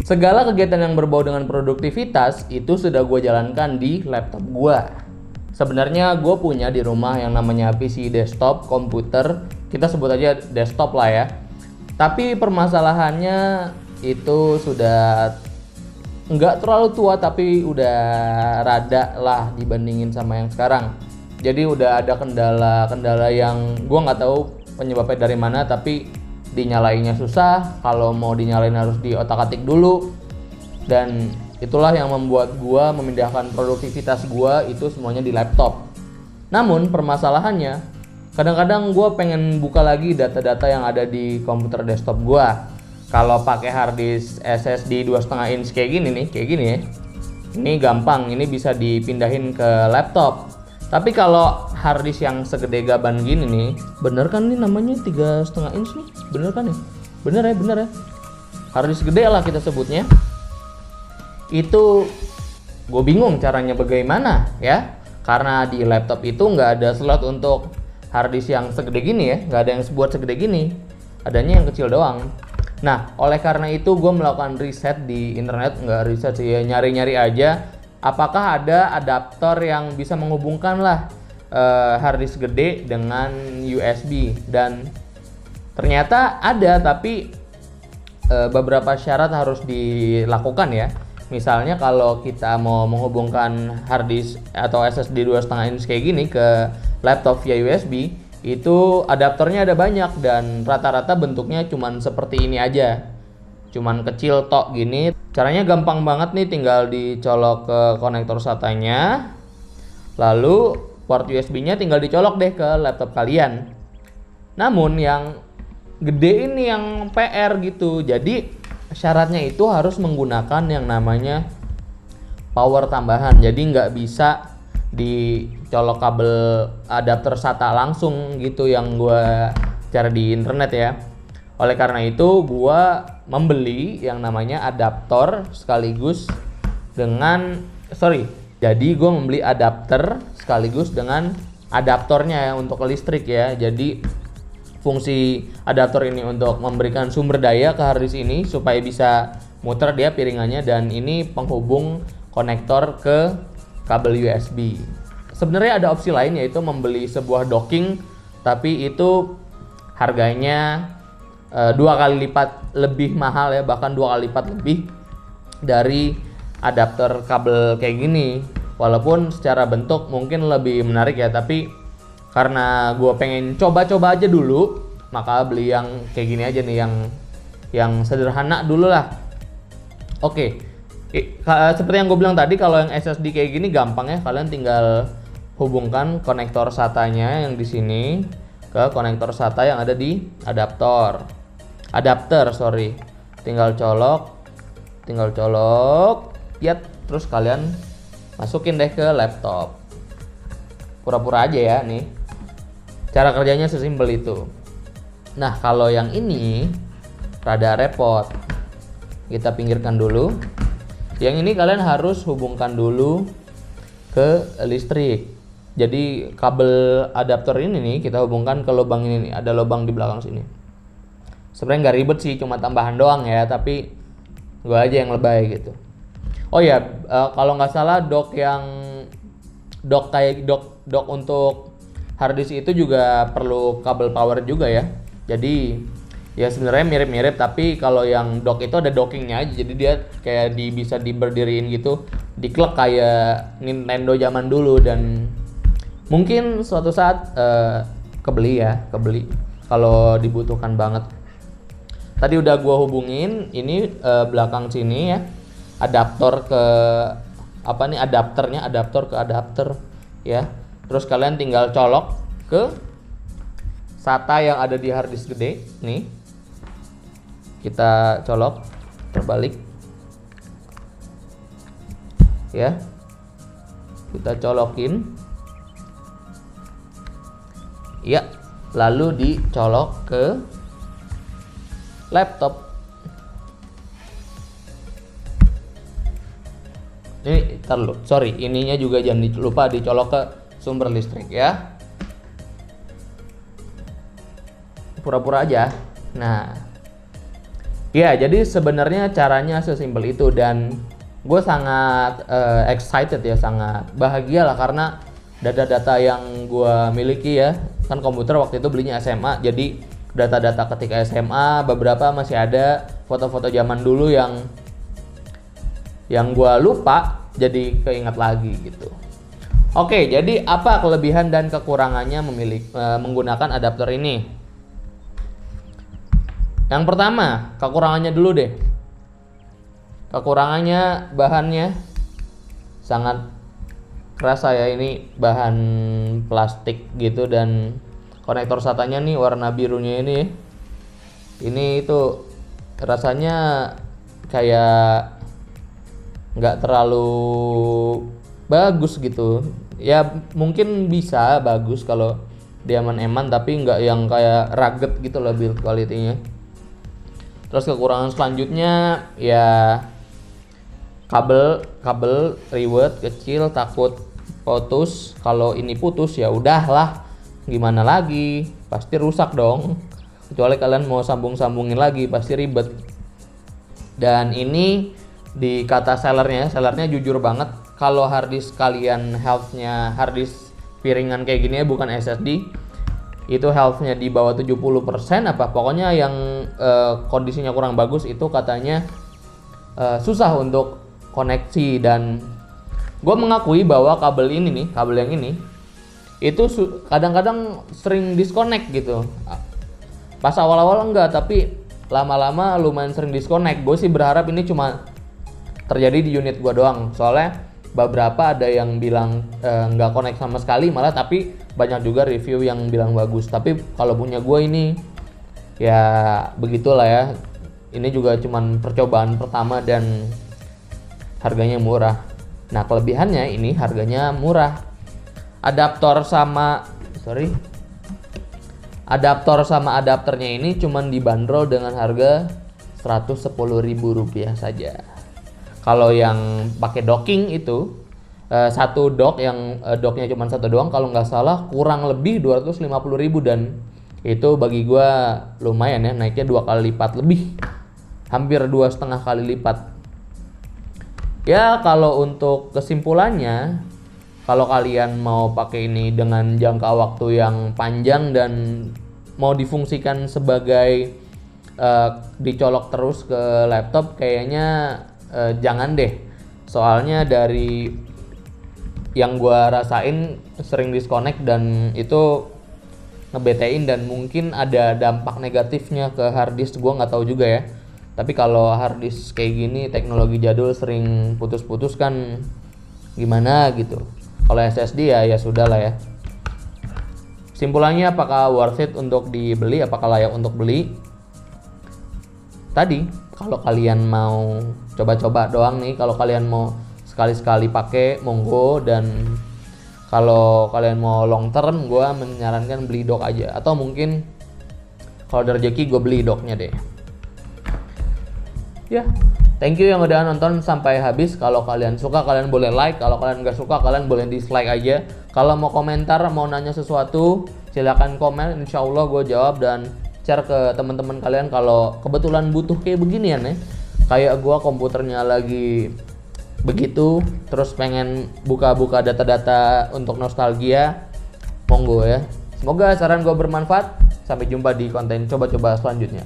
Segala kegiatan yang berbau dengan produktivitas itu sudah gue jalankan di laptop gue. Sebenarnya gue punya di rumah yang namanya PC desktop, komputer, kita sebut aja desktop lah ya. Tapi permasalahannya itu sudah nggak terlalu tua, tapi udah rada lah dibandingin sama yang sekarang. Jadi udah ada kendala-kendala yang gue nggak tahu penyebabnya dari mana, tapi dinyalainnya susah. Kalau mau dinyalain harus diotak-atik dulu, dan itulah yang membuat gua memindahkan produktivitas gua itu semuanya di laptop. Namun permasalahannya, kadang-kadang gua pengen buka lagi data-data yang ada di komputer desktop gua. Kalau pakai harddisk SSD 2,5 inch kayak gini ya, ini gampang, ini bisa dipindahin ke laptop. Tapi kalau harddisk yang segede gaban gini nih, bener kan nih namanya 3,5 inch nih, bener kan ya? Bener ya. Harddisk gede lah kita sebutnya. Itu gue bingung caranya bagaimana ya, karena di laptop itu nggak ada slot untuk harddisk yang segede gini ya, nggak ada yang buat segede gini, adanya yang kecil doang. Nah, oleh karena itu gue melakukan riset di internet, nggak riset sih ya, nyari-nyari aja apakah ada adaptor yang bisa menghubungkan lah harddisk gede dengan USB, dan ternyata ada, tapi beberapa syarat harus dilakukan ya. Misalnya kalau kita mau menghubungkan harddisk atau SSD 2,5 inch kayak gini ke laptop via USB, itu adaptornya ada banyak dan rata-rata bentuknya cuman seperti ini aja, cuman kecil tok gini. Caranya gampang banget nih, tinggal dicolok ke konektor SATA-nya, lalu port USB-nya tinggal dicolok deh ke laptop kalian. Namun yang gede ini yang PR gitu, jadi syaratnya itu harus menggunakan yang namanya power tambahan. Jadi nggak bisa dicolok kabel adapter SATA langsung gitu yang gue cari di internet ya. Oleh karena itu gue membeli yang namanya adaptor sekaligus dengan jadi gue membeli adapter sekaligus dengan adaptornya ya untuk listrik ya. Jadi fungsi adaptor ini untuk memberikan sumber daya ke harddisk ini supaya bisa muter dia piringannya, dan ini penghubung konektor ke kabel USB. Sebenarnya ada opsi lain, yaitu membeli sebuah docking, tapi itu harganya 2 kali lipat lebih mahal ya, bahkan 2 kali lipat lebih dari adapter kabel kayak gini. Walaupun secara bentuk mungkin lebih menarik ya, tapi karena gue pengen coba-coba aja dulu, maka beli yang kayak gini aja nih, yang sederhana dulu lah. Oke, seperti yang gue bilang tadi, kalau yang SSD kayak gini gampang ya, kalian tinggal hubungkan konektor SATA-nya yang di sini ke konektor SATA yang ada di adapter, tinggal colok, ya, terus kalian masukin deh ke laptop. Pura-pura aja ya nih. Cara kerjanya sesimpel itu. Nah, kalau yang ini rada repot. Kita pinggirkan dulu. Yang ini kalian harus hubungkan dulu ke listrik. Jadi kabel adaptor ini nih kita hubungkan ke lubang ini nih. Ada lubang di belakang sini. Sebenarnya nggak ribet sih, cuma tambahan doang ya, tapi gua aja yang lebay gitu. Oh ya, kalau nggak salah dock untuk harddisk itu juga perlu kabel power juga ya. Jadi ya sebenarnya mirip-mirip, tapi kalau yang dock itu ada dockingnya aja, jadi dia kayak bisa diberdiriin gitu, diklek kayak Nintendo zaman dulu, dan mungkin suatu saat kebeli kalau dibutuhkan banget. Tadi udah gua hubungin ini belakang sini ya, adaptor ke adapter ya. Terus kalian tinggal colok ke SATA yang ada di harddisk gede nih. Kita colok terbalik ya, kita colokin ya, lalu dicolok ke laptop. Ini ininya juga jangan lupa dicolok ke sumber listrik ya, pura-pura aja. Nah, Ya, jadi sebenarnya caranya sesimpel itu dan gue sangat excited ya, sangat bahagia lah karena data-data yang gue miliki ya, kan komputer waktu itu belinya SMA, jadi data-data ketika SMA beberapa masih ada, foto-foto zaman dulu yang gue lupa jadi keingat lagi gitu. Oke, jadi apa kelebihan dan kekurangannya menggunakan adaptor ini? Yang pertama, kekurangannya dulu deh. Kekurangannya bahannya sangat kerasa ya, ini bahan plastik gitu dan konektor SATA-nya nih warna birunya ini. Ini itu rasanya kayak nggak terlalu bagus gitu. Ya mungkin bisa bagus kalau dia eman-eman, tapi nggak yang kayak rugged gitu loh build quality-nya. Terus kekurangan selanjutnya ya kabel ribet, kecil, takut putus. Kalau ini putus ya udahlah, gimana lagi, pasti rusak dong. Kecuali kalian mau sambungin lagi pasti ribet. Dan ini di kata sellernya jujur banget, kalau harddisk kalian health-nya harddisk piringan kayak gini ya, bukan SSD, itu health-nya di bawah 70% apa pokoknya yang kondisinya kurang bagus itu katanya susah untuk koneksi. Dan gue mengakui bahwa kabel yang ini itu kadang-kadang sering disconnect gitu. Pas awal-awal enggak, tapi lama-lama lumayan sering disconnect. Gue sih berharap ini cuma terjadi di unit gue doang, soalnya beberapa ada yang bilang nggak connect sama sekali malah, tapi banyak juga review yang bilang bagus. Tapi kalau punya gue ini ya begitulah ya, ini juga cuman percobaan pertama dan harganya murah. Nah kelebihannya ini harganya murah. Adaptor sama adapternya ini cuman dibanderol dengan harga Rp110.000 saja. Kalau yang pakai docking itu satu dock yang docknya cuma satu doang, kalau nggak salah kurang lebih 250.000, dan itu bagi gua lumayan ya, naiknya 2 kali lipat lebih, hampir 2,5 kali lipat. Ya kalau untuk kesimpulannya, kalau kalian mau pakai ini dengan jangka waktu yang panjang dan mau difungsikan sebagai dicolok terus ke laptop, kayaknya jangan deh. Soalnya dari yang gua rasain sering disconnect dan itu ngebetein, dan mungkin ada dampak negatifnya ke harddisk, gua nggak tahu juga ya. Tapi kalau harddisk kayak gini teknologi jadul sering putus-putus kan gimana gitu. Kalau SSD ya sudah lah ya. Simpulannya, apakah worth it untuk dibeli, apakah layak untuk beli? Tadi kalau kalian mau coba-coba doang nih, kalau kalian mau sekali-sekali pakai monggo, dan kalau kalian mau long term gue menyarankan beli dock aja, atau mungkin kalau ada rezeki gue beli docknya deh ya. Thank you yang udah nonton sampai habis. Kalau kalian suka kalian boleh like, kalau kalian nggak suka kalian boleh dislike aja. Kalau mau komentar, mau nanya sesuatu, silakan komen, insya Allah gue jawab dan share ke teman-teman kalian kalau kebetulan butuh kayak beginian ya. Kayak gue komputernya lagi begitu, terus pengen buka-buka data-data untuk nostalgia, monggo ya. Semoga saran gue bermanfaat. Sampai jumpa di konten coba-coba selanjutnya.